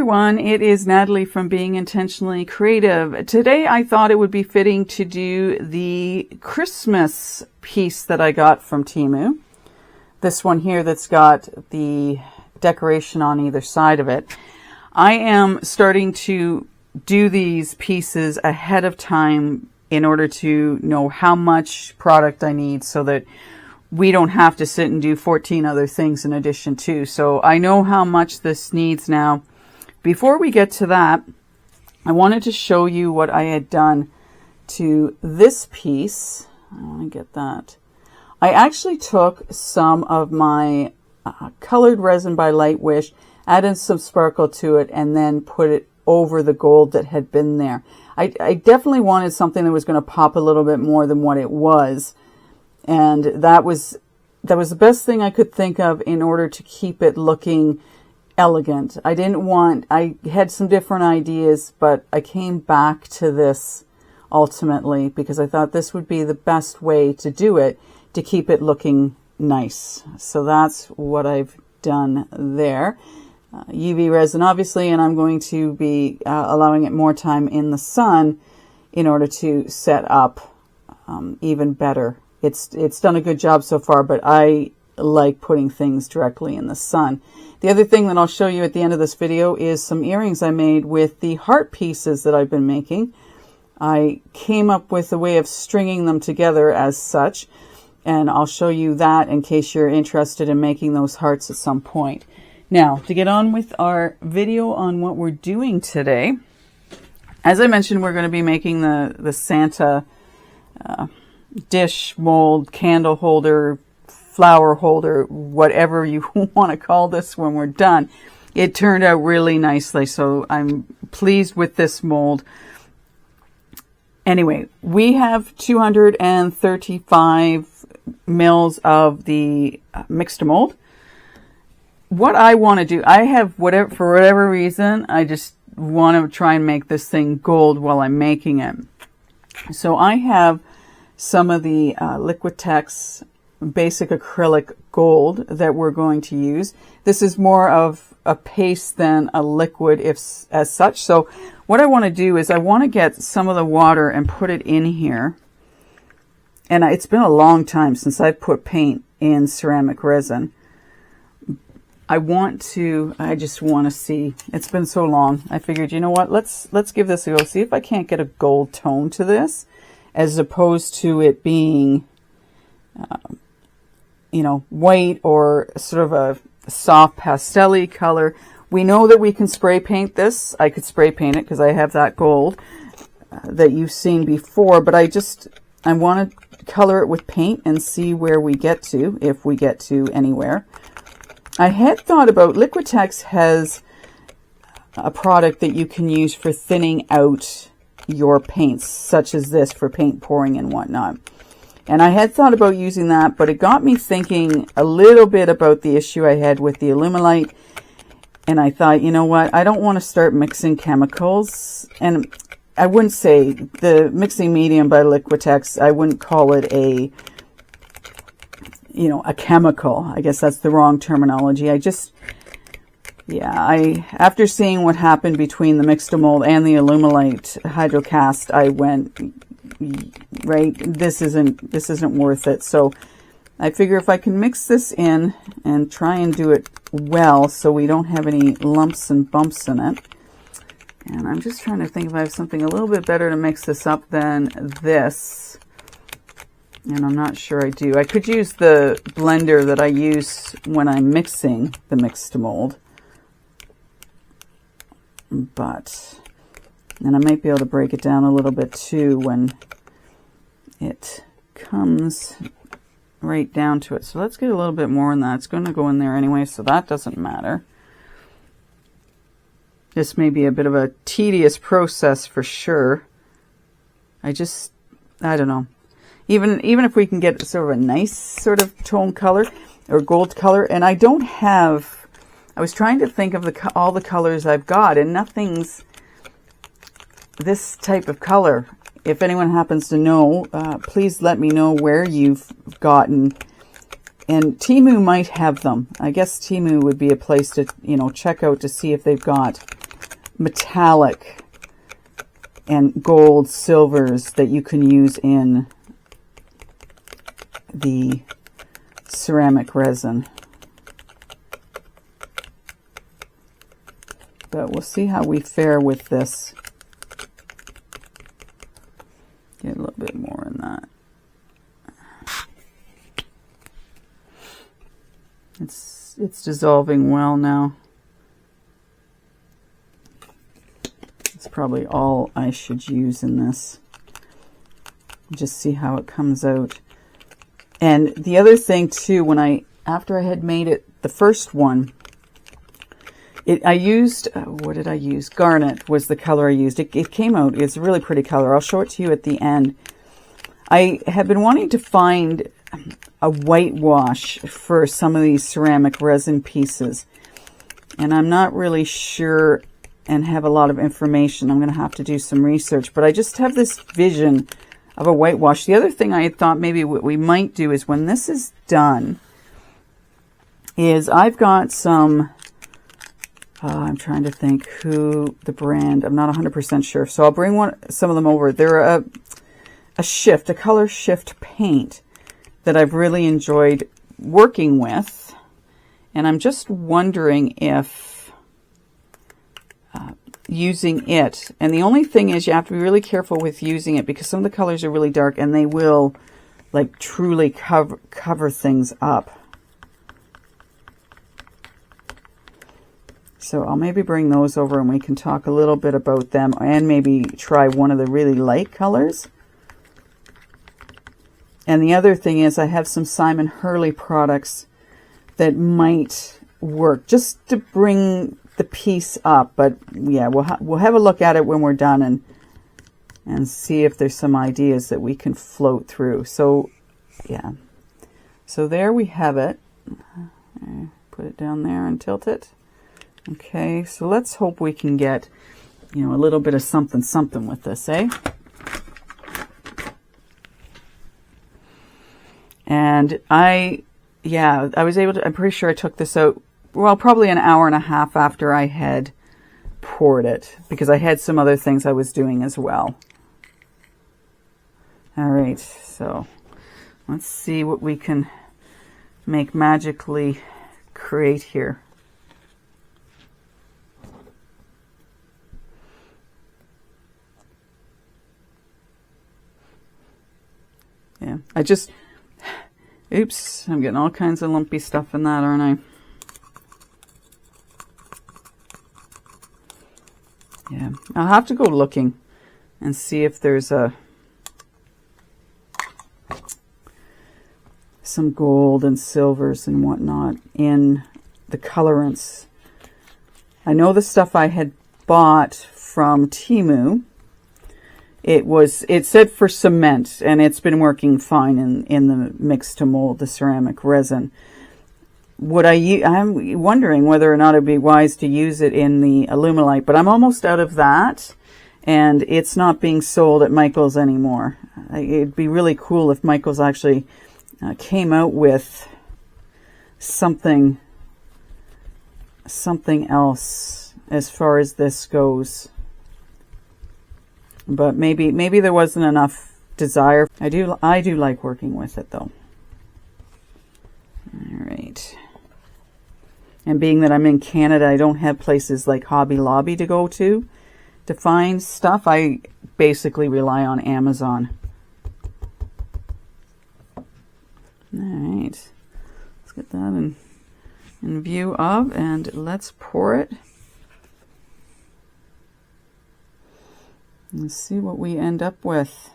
everyone, it is Natalie from Being Intentionally Creative. Today I thought it would be fitting to do the Christmas piece that I got from Temu. This one here that's got the decoration on either side of it. I am starting to do these pieces ahead of time in order to know how much product I need so that we don't have to sit and do 14 other things in addition to. So I know how much this needs now. Before we get to that, I wanted to show you what I had done to this piece. I want to get that. I actually took some of my colored resin by Lightwish, added some sparkle to it, and then put it over the gold that had been there. I definitely wanted something that was going to pop a little bit more than what it was. And that was the best thing I could think of in order to keep it looking elegant. I had some different ideas, but I came back to this ultimately because I thought this would be the best way to do it to keep it looking nice. So that's what I've done there. UV resin obviously, and I'm going to be allowing it more time in the sun in order to set up even better. It's done a good job so far, but I like putting things directly in the sun. The other thing that I'll show you at the end of this video is some earrings I made with the heart pieces that I've been making. I came up with a way of stringing them together as such, and I'll show you that in case you're interested in making those hearts at some point. Now, to get on with our video on what we're doing today, as I mentioned, we're going to be making the Santa dish, mold, candle holder, flower holder, whatever you want to call this when we're done. It turned out really nicely, so I'm pleased with this mold. Anyway, we have 235 mils of the mixed mold. What I want to do, I have for whatever reason, I just want to try and make this thing gold while I'm making it. So I have some of the Liquitex basic acrylic gold that we're going to use. This is more of a paste than a liquid as such. So what I want to do is I want to get some of the water and put it in here. And it's been a long time since I've put paint in ceramic resin. I just want to see. It's been so long. I figured, you know what? Let's give this a go. See if I can't get a gold tone to this, as opposed to it being, white or sort of a soft pastel-y color. We know that we can spray paint this. I could spray paint it because I have that gold that you've seen before, but I want to color it with paint and see where we get to, if we get to anywhere. I had thought about, Liquitex has a product that you can use for thinning out your paints, such as this for paint pouring and whatnot. And I had thought about using that, but it got me thinking a little bit about the issue I had with the Alumilite. And I thought, you know what, I don't want to start mixing chemicals. And I wouldn't say the mixing medium by Liquitex, I wouldn't call it a chemical. I guess that's the wrong terminology. After seeing what happened between the mixed mold and the Alumilite hydrocast, I went, right, this isn't worth it. So I figure if I can mix this in and try and do it well so we don't have any lumps and bumps in it. And I'm just trying to think if I have something a little bit better to mix this up than this. And I'm not sure I do. I could use the blender that I use when I'm mixing the mixed mold. And I might be able to break it down a little bit too when it comes right down to it. So let's get a little bit more in that. It's going to go in there anyway, so that doesn't matter. This may be a bit of a tedious process for sure. I don't know. Even if we can get sort of a nice sort of tone color or gold color, and I was trying to think of all the colors I've got, and nothing's this type of color. If anyone happens to know, please let me know where you've gotten. And Temu might have them. I guess Temu would be a place to, check out to see if they've got metallic and gold silvers that you can use in the ceramic resin. But we'll see how we fare with this. Get a little bit more in that. It's dissolving well now. It's probably all I should use in this. Just see how it comes out. And the other thing too, after I had made it, the first one, I used, what did I use? Garnet was the color I used. It came out, it's a really pretty color. I'll show it to you at the end. I have been wanting to find a whitewash for some of these ceramic resin pieces. And I'm not really sure and have a lot of information. I'm going to have to do some research. But I just have this vision of a whitewash. The other thing I had thought maybe what we might do is when this is done, is I've got some... I'm trying to think who the brand, I'm not 100% sure. So I'll bring some of them over. They're a color shift paint that I've really enjoyed working with. And I'm just wondering if using it, and the only thing is you have to be really careful with using it because some of the colors are really dark and they will like truly cover things up. So I'll maybe bring those over and we can talk a little bit about them and maybe try one of the really light colors. And the other thing is I have some Simon Hurley products that might work just to bring the piece up. But yeah, we'll have a look at it when we're done and see if there's some ideas that we can float through. So yeah, so there we have it. Put it down there and tilt it. Okay, so let's hope we can get, a little bit of something with this, eh? And I was able to, I'm pretty sure I took this out, well, probably an hour and a half after I had poured it, because I had some other things I was doing as well. All right, so let's see what we can magically create here. Yeah, oops, I'm getting all kinds of lumpy stuff in that, aren't I? Yeah, I'll have to go looking and see if there's some gold and silvers and whatnot in the colorants. I know the stuff I had bought from Temu, it said for cement, and it's been working fine in the mix to mold the ceramic resin. I'm wondering whether or not it'd be wise to use it in the Alumilite, but I'm almost out of that, and it's not being sold at Michael's anymore. It'd be really cool if Michael's actually came out with something else as far as this goes. But maybe there wasn't enough desire. I do like working with it though. All right. And being that I'm in Canada, I don't have places like Hobby Lobby to go to find stuff. I basically rely on Amazon. All right. Let's get that in view of, and let's pour it. Let's see what we end up with.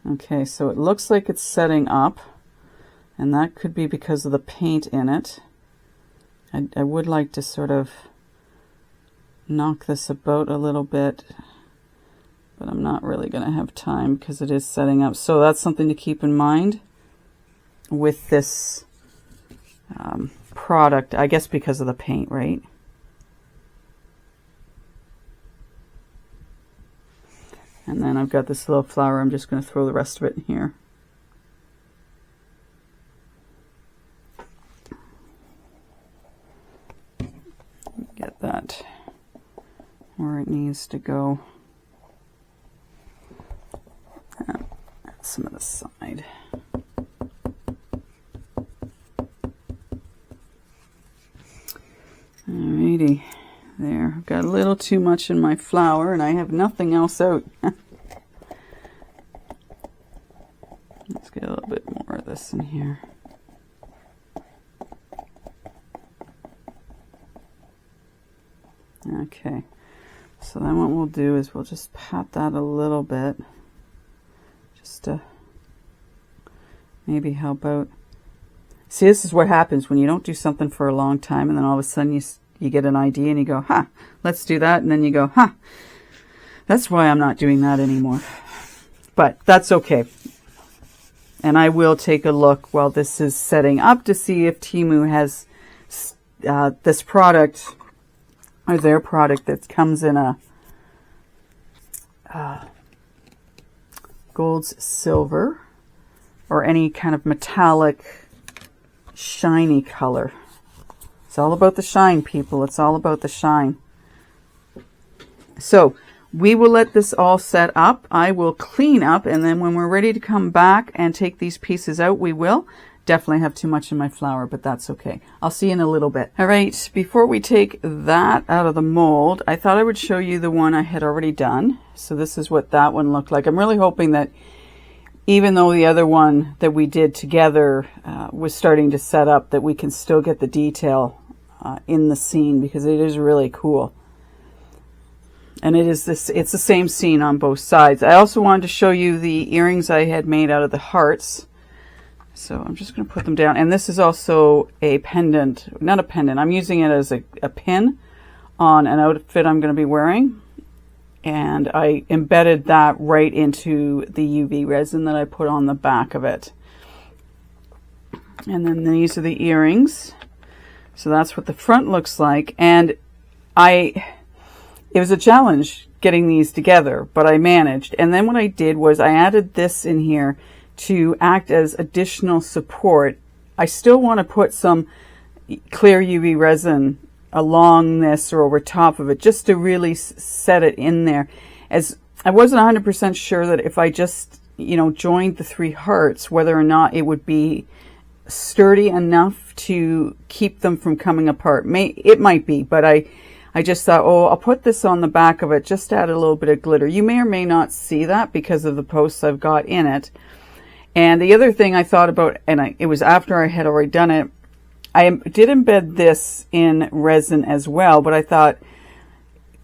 Okay, so it looks like it's setting up, and that could be because of the paint in it. I would like to sort of knock this about a little bit, but I'm not really going to have time because it is setting up. So that's something to keep in mind with this product, I guess because of the paint, right? And then I've got this little flower. I'm just going to throw the rest of it in here. where it needs to go. Some of the side. Alrighty, there. I've got a little too much in my flour and I have nothing else out. Let's get a little bit more of this in here. Okay, so then what we'll do is we'll just pat that a little bit, just to maybe help out. See, this is what happens when you don't do something for a long time, and then all of a sudden you get an idea and you go, huh, let's do that, and then you go, huh, that's why I'm not doing that anymore. But that's okay. And I will take a look while this is setting up to see if Temu has this product, or their product, that comes in a gold's silver or any kind of metallic shiny color. It's all about the shine, people. It's all about the shine. So we will let this all set up. I will clean up, and then when we're ready to come back and take these pieces out, we will. Definitely have too much in my flour, but that's okay. I'll see you in a little bit. All right, before we take that out of the mold, I thought I would show you the one I had already done. So this is what that one looked like. I'm really hoping that even though the other one that we did together was starting to set up, that we can still get the detail in the scene, because it is really cool. And it's the same scene on both sides. I also wanted to show you the earrings I had made out of the hearts. So I'm just going to put them down. And this is also a pendant, not a pendant. I'm using it as a pin on an outfit I'm going to be wearing. And I embedded that right into the UV resin that I put on the back of it. And then these are the earrings. So that's what the front looks like. And it was a challenge getting these together, but I managed. And then what I did was I added this in here to act as additional support. I still want to put some clear UV resin along this or over top of it, just to really set it in there. As I wasn't 100% sure that if I just, joined the three hearts, whether or not it would be sturdy enough to keep them from coming apart. It might be, but I just thought, oh, I'll put this on the back of it just to add a little bit of glitter. You may or may not see that because of the posts I've got in it. And the other thing I thought about, and it was after I had already done it, I did embed this in resin as well, but I thought,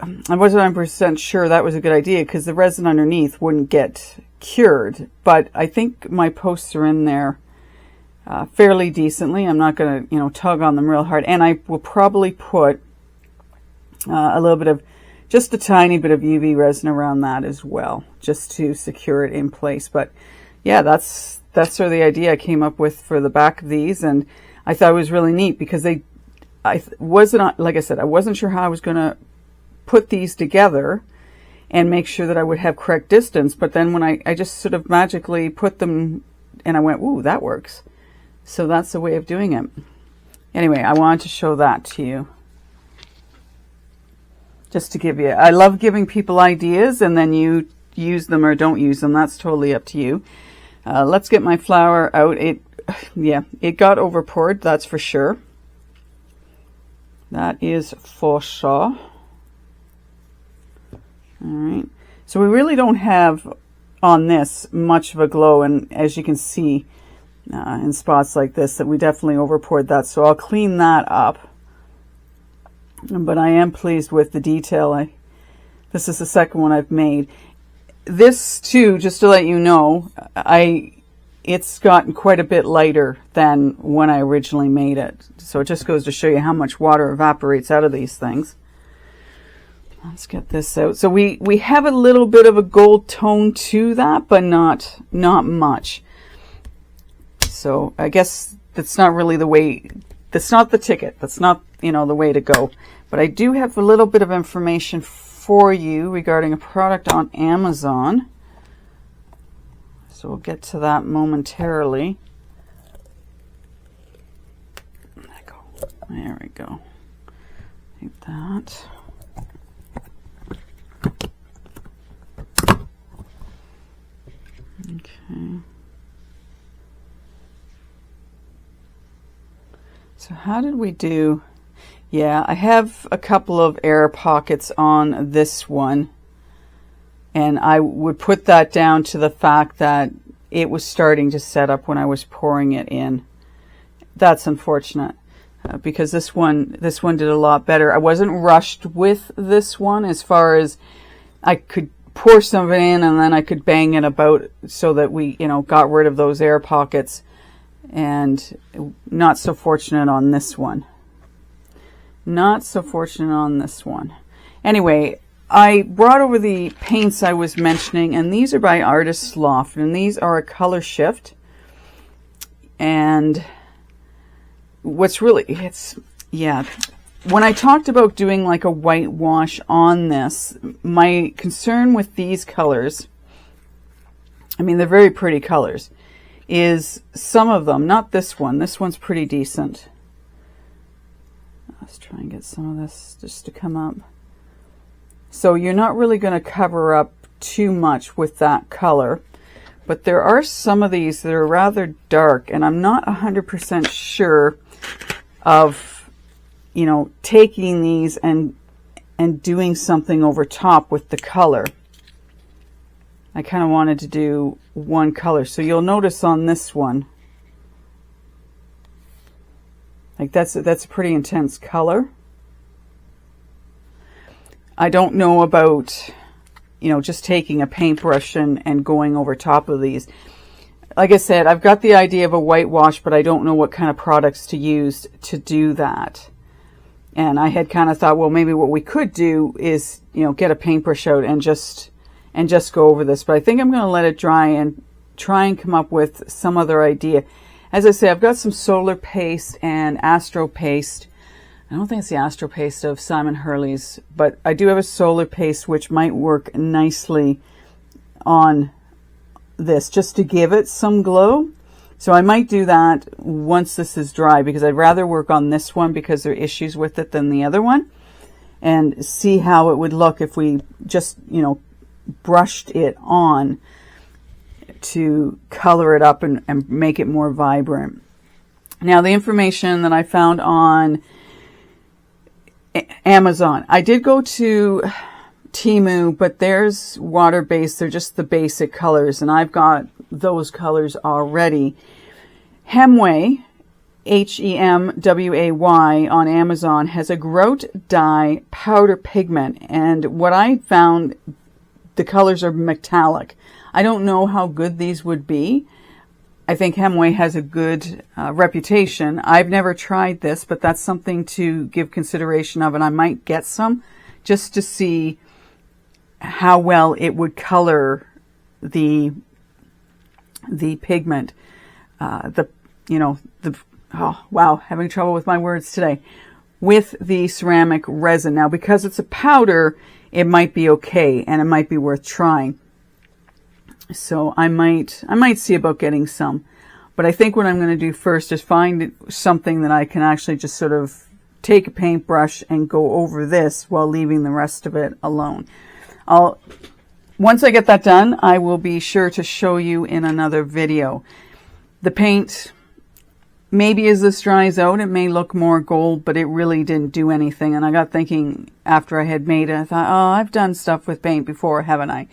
I wasn't 100% sure that was a good idea because the resin underneath wouldn't get cured. But I think my posts are in there fairly decently. I'm not going to, tug on them real hard. And I will probably put a little bit of, just a tiny bit of UV resin around that as well, just to secure it in place. But yeah, that's sort of the idea I came up with for the back of these, and I thought it was really neat because I wasn't, like I said, I wasn't sure how I was going to put these together and make sure that I would have correct distance. But then when I just sort of magically put them, and I went, ooh, that works. So that's the way of doing it. Anyway, I wanted to show that to you. Just to give you, I love giving people ideas, and then you use them or don't use them. That's totally up to you. Let's get my flour out. It got over poured, that's for sure. That is for sure. All right. So we really don't have on this much of a glow, and as you can see in spots like this, that we definitely over poured that. So I'll clean that up. But I am pleased with the detail. This is the second one I've made. This too, just to let you know, it's gotten quite a bit lighter than when I originally made it. So it just goes to show you how much water evaporates out of these things. Let's get this out. So we have a little bit of a gold tone to that, but not much. So I guess that's not really the way, that's not the ticket. That's not, the way to go. But I do have a little bit of information for you regarding a product on Amazon. So we'll get to that momentarily. There we go. Take that. So how did we do? Yeah, I have a couple of air pockets on this one, and I would put that down to the fact that it was starting to set up when I was pouring it in. That's unfortunate, because this one did a lot better. I wasn't rushed with this one as far as I could pour some of it in and then I could bang it about so that we, got rid of those air pockets. And not so fortunate on this one. Not so fortunate on this one. Anyway, I brought over the paints I was mentioning, and these are by Artist's Loft, and these are a color shift. And what's really, when I talked about doing like a whitewash on this, my concern with these colors, I mean, they're very pretty colors, is some of them, not this one's pretty decent. Let's try and get some of this just to come up. So you're not really going to cover up too much with that color, but there are some of these that are rather dark, and I'm not 100% sure of, taking these and doing something over top with the color. I kind of wanted to do one color. So you'll notice on this one, like that's a pretty intense color. I don't know about, just taking a paintbrush and going over top of these. Like I said, I've got the idea of a whitewash, but I don't know what kind of products to use to do that. And I had kind of thought, well, maybe what we could do is, get a paintbrush out and just go over this. But I think I'm going to let it dry and try and come up with some other idea. As I say, I've got some solar paste and astro paste. I don't think it's the astro paste of Simon Hurley's, but I do have a solar paste which might work nicely on this just to give it some glow. So I might do that once this is dry, because I'd rather work on this one because there are issues with it than the other one, and see how it would look if we just, brushed it on to color it up and make it more vibrant. Now, the information that I found on Amazon, I did go to Temu, but there's water-based. They're just the basic colors, and I've got those colors already. Hemway, Hemway on Amazon has a grout dye powder pigment, and what I found, the colors are metallic. I don't know how good these would be. I think Hemway has a good reputation. I've never tried this, but that's something to give consideration of, and I might get some just to see how well it would color the pigment. Oh wow, having trouble with my words today. With the ceramic resin. Now, because it's a powder, it might be okay, and it might be worth trying. So I might see about getting some. But I think what I'm going to do first is find something that I can actually just sort of take a paintbrush and go over this while leaving the rest of it alone. Once I get that done, I will be sure to show you in another video. The paint, maybe as this dries out, it may look more gold, but it really didn't do anything. And I got thinking after I had made it, I thought, oh, I've done stuff with paint before, haven't I?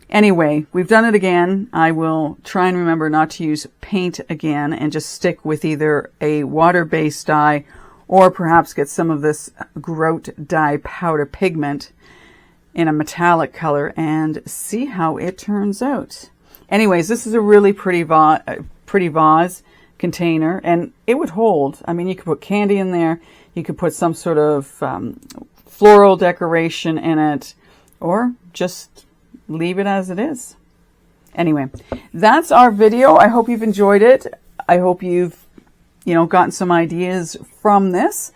Anyway, we've done it again. I will try and remember not to use paint again and just stick with either a water-based dye or perhaps get some of this grout dye powder pigment in a metallic color and see how it turns out. Anyways, this is a really pretty vase container, and it would hold. I mean, you could put candy in there. You could put some sort of floral decoration in it, or just leave it as it is. Anyway, that's our video. I hope you've enjoyed it. I hope you've, gotten some ideas from this.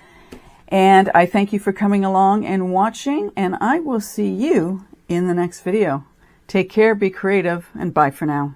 And I thank you for coming along and watching, and I will see you in the next video. Take care, be creative, and bye for now.